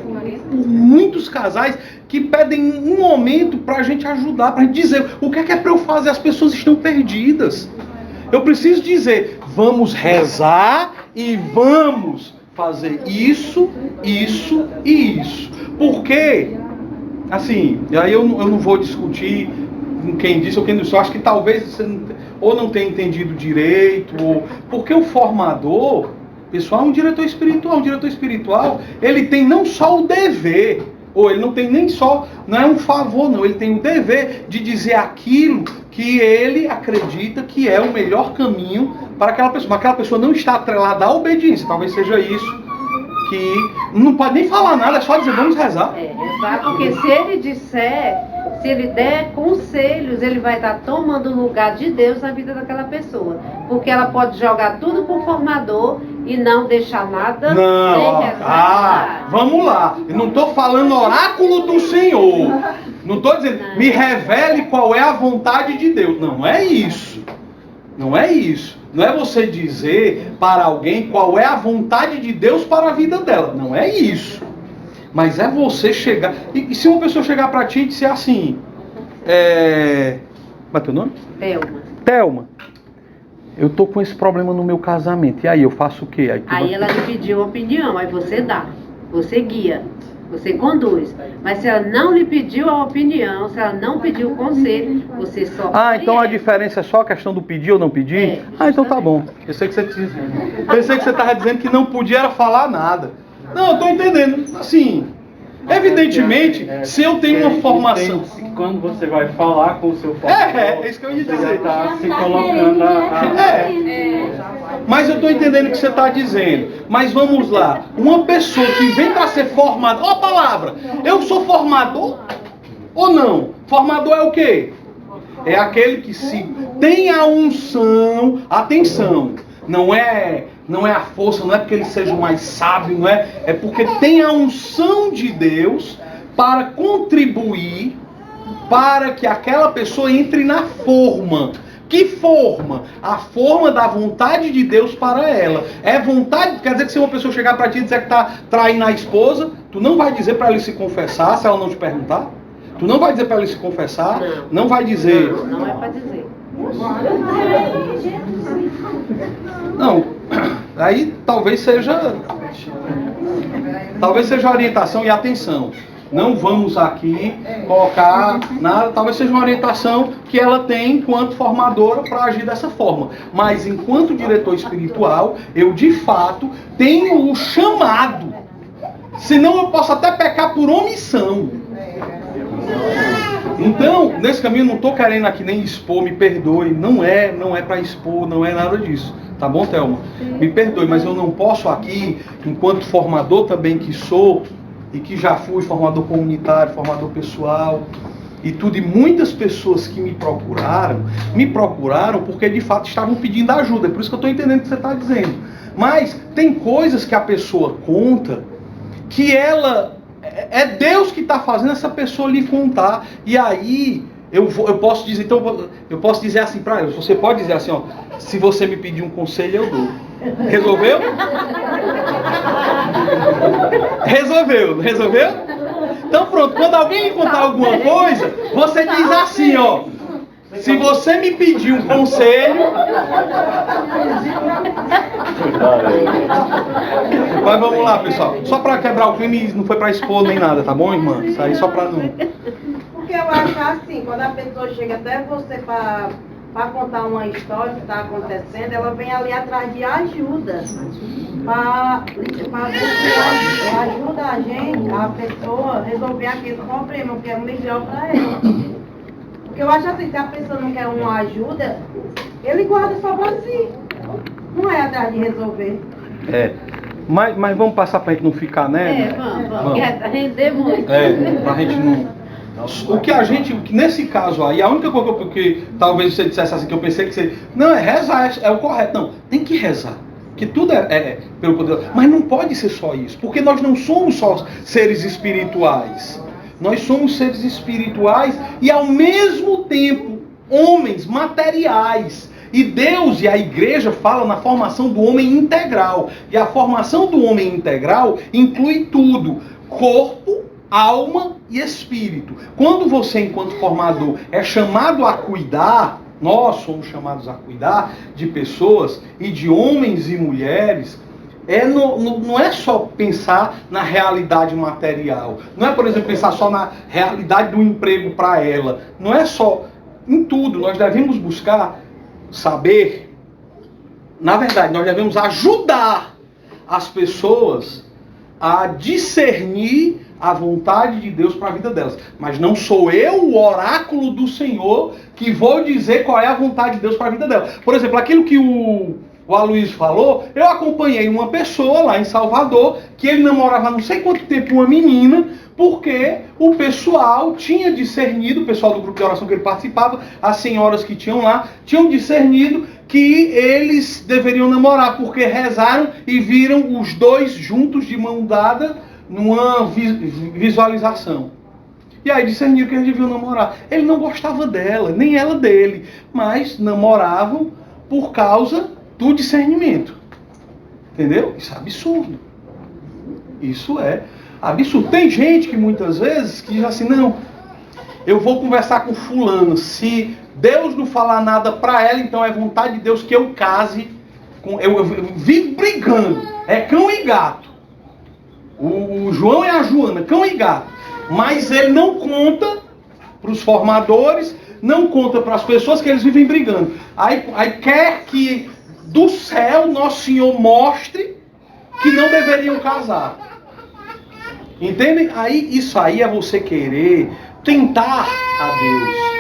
muitos casais que pedem um momento para a gente ajudar, para a gente dizer o que é para eu fazer, as pessoas estão perdidas. Eu preciso dizer, vamos rezar e vamos fazer isso, isso e isso. Porque, assim, aí eu não vou discutir com quem disse ou quem não disse. Eu acho que talvez você não tenha entendido direito, porque o formador, pessoal, é um diretor espiritual. Um diretor espiritual, ele tem não só o dever, ou ele não tem nem só, não é um favor não, ele tem o dever de dizer aquilo que ele acredita que é o melhor caminho para aquela pessoa. Mas aquela pessoa não está atrelada à obediência, talvez seja isso, que não pode nem falar nada, é só dizer, vamos rezar. Exato, porque se ele der conselhos, ele vai estar tomando o lugar de Deus na vida daquela pessoa. Porque ela pode jogar tudo pro formador e não deixar nada. Não, vamos lá. Eu não estou falando oráculo do Senhor. Não estou dizendo, me revele qual é a vontade de Deus. Não é isso. Não é isso. Não é você dizer para alguém qual é a vontade de Deus para a vida dela. Não é isso. Mas é você chegar... E se uma pessoa chegar para ti e disser assim... Como é teu nome? Thelma. Eu tô com esse problema no meu casamento. E aí, eu faço o quê? Aí ela lhe pediu uma opinião, aí você dá. Você guia. você conduz. Mas se ela não lhe pediu a opinião, se ela não pediu o conselho, você só... Ah, então a diferença é só a questão do pedir ou não pedir? Então tá bom. Pensei que você estava dizendo que não podia era falar nada. Não, eu tô entendendo. Assim, evidentemente, se eu tenho uma formação... Quando você vai falar com o seu formador, é isso que eu ia dizer. você está se colocando Mas eu estou entendendo o que você está dizendo. Mas vamos lá. Uma pessoa que vem para ser formada... Ó a palavra! Eu sou formador ou não? Formador é o quê? É aquele que se tem a unção... Atenção! Não é a força, não é porque ele seja o mais sábio, não é? É porque tem a unção de Deus para contribuir para que aquela pessoa entre na forma. Que forma? A forma da vontade de Deus para ela. É vontade, quer dizer que se uma pessoa chegar para ti e dizer que está traindo a esposa, tu não vai dizer para ele se confessar se ela não te perguntar? Tu não vai dizer para ele se confessar? Não vai dizer. Não é para dizer. Não, aí talvez seja orientação e atenção. Não vamos aqui colocar nada, talvez seja uma orientação que ela tem enquanto formadora para agir dessa forma. Mas enquanto diretor espiritual, eu de fato tenho o chamado. Senão eu posso até pecar por omissão. Então, nesse caminho eu não estou querendo aqui nem expor, me perdoe. Não é para expor, não é nada disso. Tá bom, Thelma? Me perdoe, mas eu não posso aqui, enquanto formador também que sou, e que já fui formador comunitário, formador pessoal, e tudo, e muitas pessoas que me procuraram porque de fato estavam pedindo ajuda. É por isso que eu estou entendendo o que você está dizendo. Mas tem coisas que a pessoa conta que ela... É Deus que está fazendo essa pessoa lhe contar. E aí eu posso dizer, então eu posso dizer assim para ela. Você pode dizer assim, ó, se você me pedir um conselho, eu dou. Resolveu? Resolveu? Então pronto, quando alguém lhe contar alguma coisa, você diz assim, ó. Se você me pedir um conselho... Mas vamos lá, pessoal. Só para quebrar o clima, não foi para expor nem nada, tá bom, irmã? Isso aí só para não... Porque eu acho assim, quando a pessoa chega até você para contar uma história que está acontecendo, ela vem ali atrás de ajuda. Para ajuda a gente, a pessoa, a resolver aquele problema, que é melhor para ela. Porque eu acho assim, se a pessoa não quer uma ajuda, ele guarda só para si. Não é atrás de resolver. Mas vamos passar para a gente não ficar, né? Vamos. Render muito. Para a gente não... O que a gente, nesse caso aí, a única coisa que talvez você dissesse assim, que eu pensei que você... Não, é rezar, é o correto. Não, tem que rezar. Que tudo é pelo poder. Mas não pode ser só isso. Porque nós não somos só seres espirituais. Nós somos seres espirituais e ao mesmo tempo homens materiais. E Deus e a igreja falam na formação do homem integral. E a formação do homem integral inclui tudo: corpo, alma e espírito. Quando você, enquanto formador, é chamado a cuidar, nós somos chamados a cuidar de pessoas e de homens e mulheres. Não é só pensar na realidade material. Não é, por exemplo, pensar só na realidade do emprego para ela. Não é só em tudo. Nós devemos buscar saber. Na verdade, nós devemos ajudar as pessoas a discernir a vontade de Deus para a vida delas. Mas não sou eu, o oráculo do Senhor, que vou dizer qual é a vontade de Deus para a vida dela. Por exemplo, aquilo que o Aloysio falou, eu acompanhei uma pessoa lá em Salvador, que ele namorava não sei quanto tempo uma menina, porque o pessoal tinha discernido, o pessoal do grupo de oração que ele participava, as senhoras que tinham lá, tinham discernido que eles deveriam namorar, porque rezaram e viram os dois juntos de mão dada numa visualização. E aí discerniram que eles deviam namorar. Ele não gostava dela, nem ela dele, mas namoravam por causa do discernimento. Entendeu? Isso é absurdo. Isso é absurdo. Tem gente que muitas vezes que diz assim, não, eu vou conversar com fulano, se Deus não falar nada pra ela, então é vontade de Deus que eu case com... Eu vivo brigando. É cão e gato. O João é a Joana, cão e gato. Mas ele não conta para os formadores, não conta para as pessoas que eles vivem brigando. Aí quer que do céu Nosso Senhor mostre que não deveriam casar. Entendem? Isso aí é você querer tentar a Deus.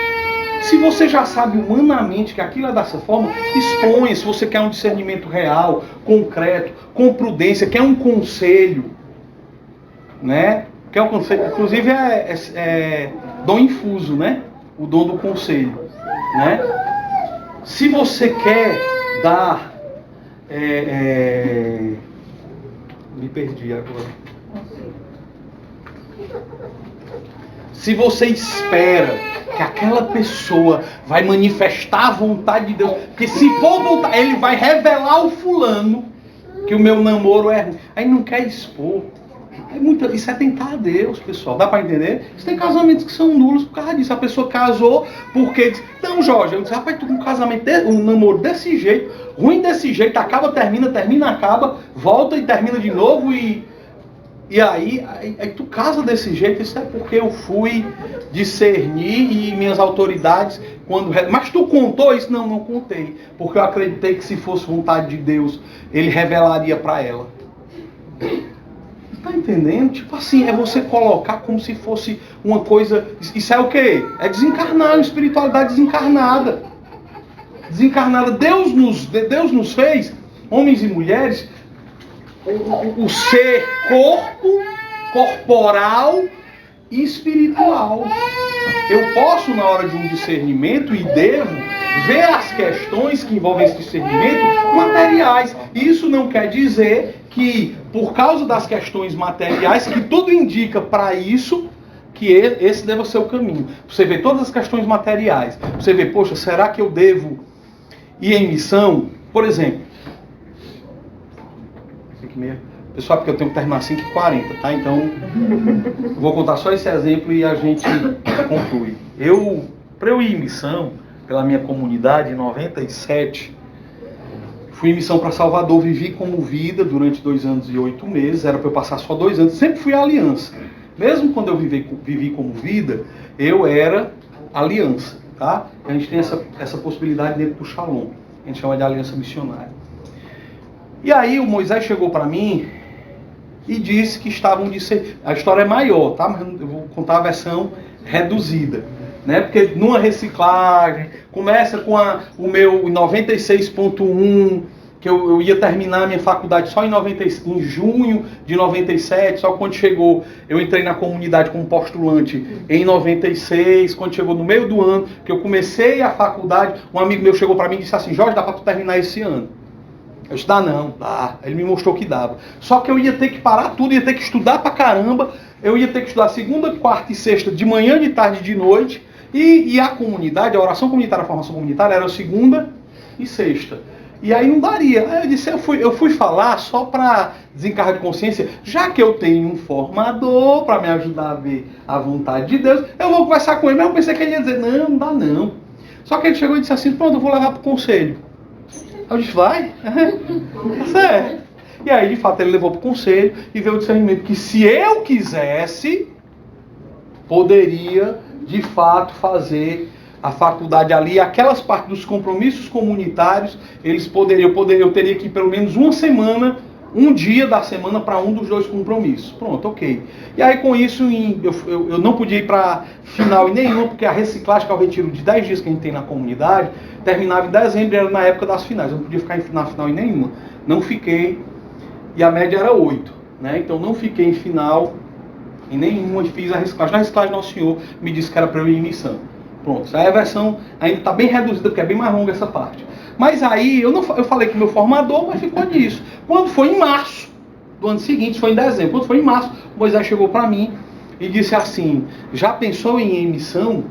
Se você já sabe humanamente que aquilo é dessa forma, exponha. Se você quer um discernimento real, concreto, com prudência, quer um conselho, né? Quer um conselho, inclusive é dom infuso, né? O dom do conselho, né? Se você quer dar, me perdi agora. Se você espera que aquela pessoa vai manifestar a vontade de Deus, porque se for vontade, ele vai revelar o fulano que o meu namoro é ruim. Aí não quer expor. Isso é tentar a Deus, pessoal. Dá para entender? Isso tem casamentos que são nulos por causa disso. A pessoa casou porque diz, então Jorge, eu disse, rapaz, tu com um casamento, um namoro desse jeito, ruim desse jeito, acaba, termina, acaba, volta e termina de novo e aí tu casa desse jeito. Isso é porque eu fui discernir e minhas autoridades, mas tu contou isso? Não contei. Porque eu acreditei que se fosse vontade de Deus, ele revelaria para ela. Tá entendendo? Tipo assim, é você colocar como se fosse uma coisa... Isso é o quê? É desencarnar, uma espiritualidade desencarnada. Desencarnada. Deus nos fez, homens e mulheres, o ser corporal e espiritual. Eu posso, na hora de um discernimento, e devo ver as questões que envolvem esse discernimento materiais. Isso não quer dizer que, por causa das questões materiais, que tudo indica para isso, que esse deva ser o caminho. Você vê todas as questões materiais. Você vê, poxa, será que eu devo ir em missão? Por exemplo, pessoal, porque eu tenho que terminar 5h40, tá? Então, vou contar só esse exemplo e a gente conclui. Para eu ir em missão, pela minha comunidade, em 97, fui em missão para Salvador, vivi como vida durante 2 anos e 8 meses, era para eu passar só 2 anos, sempre fui aliança. Mesmo quando eu vivi como vida, eu era aliança, tá? A gente tem essa possibilidade dentro do Shalom, a gente chama de aliança missionária. E aí o Moisés chegou para mim e disse que estavam de ser... A história é maior, tá? Mas eu vou contar a versão reduzida, né? Porque numa reciclagem, começa com o meu 96.1, que eu ia terminar a minha faculdade só em junho de 97, só quando chegou, eu entrei na comunidade como postulante em 96, quando chegou no meio do ano, que eu comecei a faculdade, um amigo meu chegou para mim e disse assim, Jorge, dá para tu terminar esse ano? Eu disse, não, dá. Ele me mostrou que dava. Só que eu ia ter que parar tudo, ia ter que estudar pra caramba, eu ia ter que estudar segunda, quarta e sexta, de manhã, de tarde e de noite, e a comunidade, a oração comunitária, a formação comunitária, era segunda e sexta. E aí não daria. Aí eu disse, eu fui falar só para desencargo de consciência, já que eu tenho um formador para me ajudar a ver a vontade de Deus, eu vou conversar com ele, mas eu pensei que ele ia dizer, não dá não. Só que ele chegou e disse assim, pronto, eu vou levar pro conselho. Eu disse, vai? Tá certo. E aí, de fato, ele levou para o conselho e veio o discernimento que se eu quisesse, poderia, de fato, fazer a faculdade ali. Aquelas partes dos compromissos comunitários, eu teria que ir pelo menos uma semana, um dia da semana para um dos 2 compromissos. Pronto, ok. E aí, com isso, eu não podia ir para final em nenhuma, porque a reciclagem, que é o retiro de 10 dias que a gente tem na comunidade, terminava em dezembro, era na época das finais. Eu não podia ficar na final em nenhuma. Não fiquei, e a média era 8. Né? Então não fiquei em final em nenhuma, fiz a reciclagem. Na reciclagem, Nosso Senhor me disse que era para eu ir em missão. Pronto, aí a versão ainda está bem reduzida, porque é bem mais longa essa parte. Mas aí, eu falei com o meu formador, mas ficou nisso. Quando foi em março do ano seguinte, foi em dezembro, quando foi em março, Moisés chegou para mim e disse assim, já pensou em ir em missão?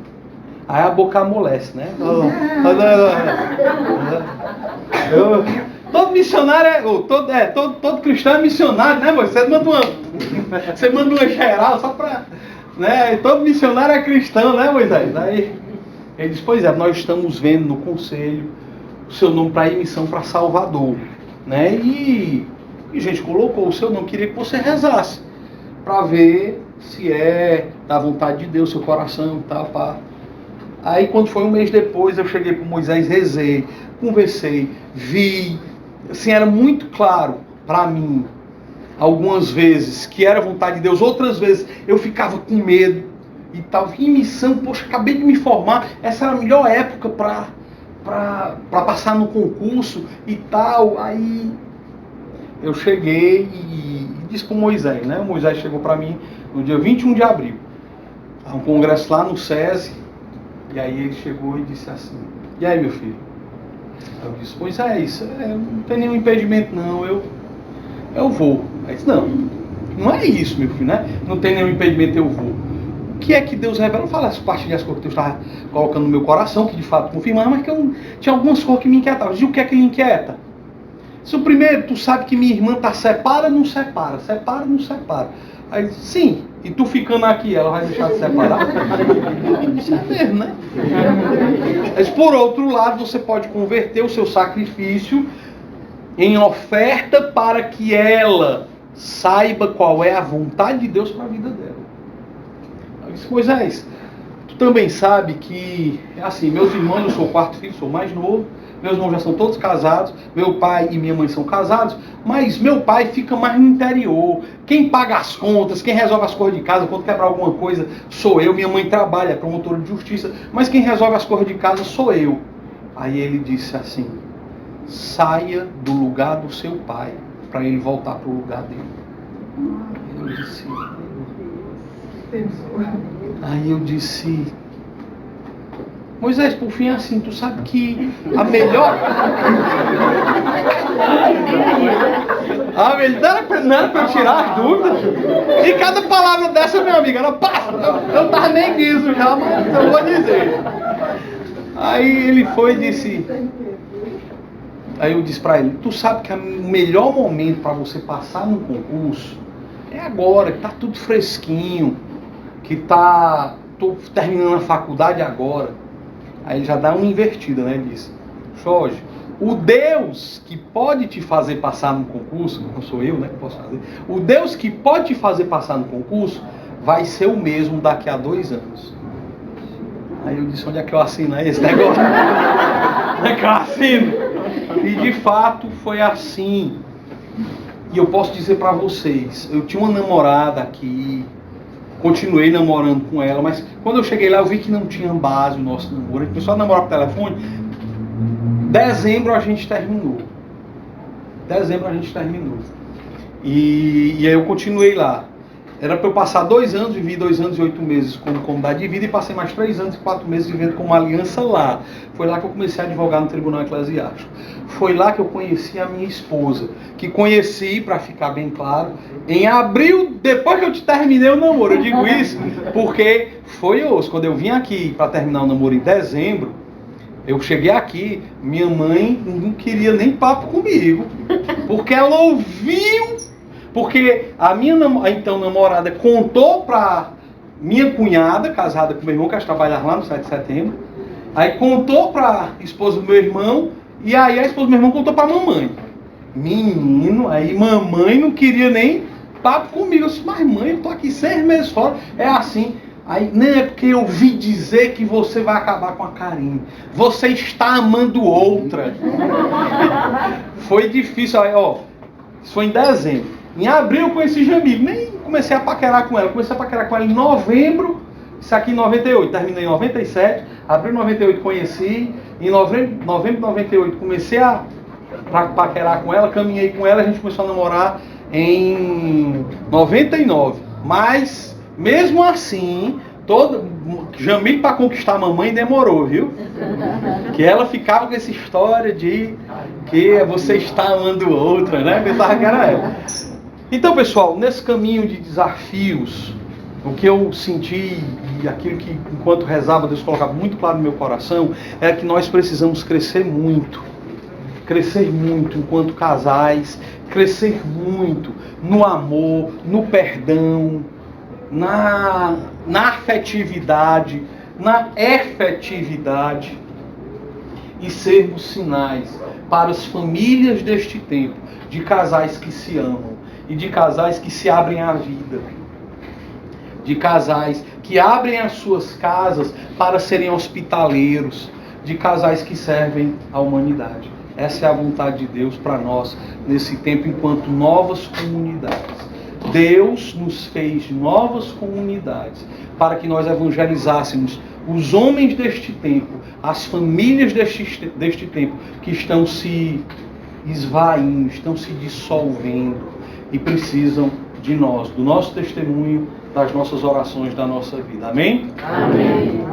Aí a boca amolece, né? Todo missionário todo cristão é missionário, né, Moisés? Você manda uma geral só para... Né? Todo missionário é cristão, né, Moisés? Aí ele disse, pois é, nós estamos vendo no conselho o seu nome para ir em missão para Salvador, né? E a gente colocou o seu nome, queria que você rezasse. para ver se é da vontade de Deus, seu coração, tá, pá. Aí quando foi um mês depois, eu cheguei para Moisés, rezei, conversei, vi, assim, era muito claro para mim, algumas vezes, que era vontade de Deus, outras vezes eu ficava com medo e tal, em missão, poxa, acabei de me formar, essa era a melhor época para passar no concurso e tal. Aí eu cheguei e disse para Moisés, né? O Moisés chegou para mim no dia 21 de abril, a um congresso lá no SESI, e aí ele chegou e disse assim: e aí, meu filho? Eu disse: Moisés, não tem nenhum impedimento não, eu vou. Aí disse: não é isso, meu filho, né? Não tem nenhum impedimento, eu vou. O que é que Deus revela? Eu falo as partes das coisas que Deus estava colocando no meu coração, que de fato confirmava, mas que eu tinha algumas coisas que me inquietavam. Eu disse: o que é que lhe inquieta? Se o primeiro, tu sabe que minha irmã está separa, não separa, separa, não separa. Aí ele disse: sim, e tu ficando aqui, ela vai deixar de separar? Isso é mesmo, né? Mas por outro lado, você pode converter o seu sacrifício em oferta para que ela saiba qual é a vontade de Deus para a vida dela. Eu disse: Moisés, tu também sabe que, assim, meus irmãos, eu sou o quarto filho, sou o mais novo, meus irmãos já são todos casados, meu pai e minha mãe são casados, mas meu pai fica mais no interior. Quem paga as contas, quem resolve as coisas de casa, quando quebrar alguma coisa, sou eu. Minha mãe trabalha, é promotora de justiça, mas quem resolve as coisas de casa sou eu. Aí ele disse assim: saia do lugar do seu pai, para ele voltar para o lugar dele. Aí eu disse: Moisés, por fim, assim, tu sabe que a melhor... não era pra eu tirar as dúvidas. E cada palavra dessa, meu amigo, era pá! Eu tava nem guiso já, mas eu vou dizer. Aí ele foi e disse... Aí eu disse pra ele: tu sabe que o melhor momento para você passar no concurso é agora, que tá tudo fresquinho, que tô terminando a faculdade agora. Aí ele já dá uma invertida, né? Ele diz: Jorge, o Deus que pode te fazer passar no concurso, não sou eu, né, que posso fazer, o Deus que pode te fazer passar no concurso vai ser o mesmo daqui a 2 anos. Aí eu disse: onde é que eu assino esse negócio? Onde é que eu assino? E de fato foi assim. E eu posso dizer para vocês, eu tinha uma namorada aqui, continuei namorando com ela, mas quando eu cheguei lá eu vi que não tinha base o nosso namoro. A gente começou a namorar por telefone. Dezembro a gente terminou. E aí eu continuei lá. Era para eu passar 2 anos, vivi 2 anos e 8 meses como comunidade de vida e passei mais 3 anos e 4 meses vivendo com uma aliança lá. Foi lá que eu comecei a advogar no Tribunal Eclesiástico. Foi lá que eu conheci a minha esposa, que conheci, para ficar bem claro, em abril, depois que eu terminei o namoro. Eu digo isso porque foi osso. Quando eu vim aqui para terminar o namoro em dezembro, eu cheguei aqui, minha mãe não queria nem papo comigo, porque ela ouviu... Porque a minha então namorada contou pra minha cunhada, casada com meu irmão, que ela trabalhava lá no 7 de setembro. Aí contou pra esposa do meu irmão, e aí a esposa do meu irmão contou pra mamãe. Menino, aí mamãe não queria nem papo comigo. Eu disse: mas mãe, eu tô aqui 6 meses fora. É assim. Aí, não, é porque eu ouvi dizer que você vai acabar com a Karine. Você está amando outra. Foi difícil. Aí, ó, isso foi em dezembro. Em abril eu conheci Jamile, nem comecei a paquerar com ela. Comecei a paquerar com ela em novembro, isso aqui em 98, terminei em 97, abril de 98 conheci, em novembro de 98 comecei a paquerar com ela, caminhei com ela, a gente começou a namorar em 99. Mas, mesmo assim, Jamile para conquistar a mamãe demorou, viu? Que ela ficava com essa história de que você está amando outra, né? Pensava que era ela. Então, pessoal, nesse caminho de desafios, o que eu senti e aquilo que, enquanto rezava, Deus colocava muito claro no meu coração, é que nós precisamos crescer muito enquanto casais, crescer muito no amor, no perdão, na afetividade, na efetividade, e sermos sinais para as famílias deste tempo, de casais que se amam e de casais que se abrem à vida. de casais que abrem as suas casas para serem hospitaleiros, de casais que servem à humanidade. Essa é a vontade de Deus para nós nesse tempo, enquanto novas comunidades. Deus nos fez novas comunidades para que nós evangelizássemos os homens deste tempo, as famílias deste tempo, que estão se esvaindo, estão se dissolvendo e precisam de nós, do nosso testemunho, das nossas orações, da nossa vida. Amém? Amém.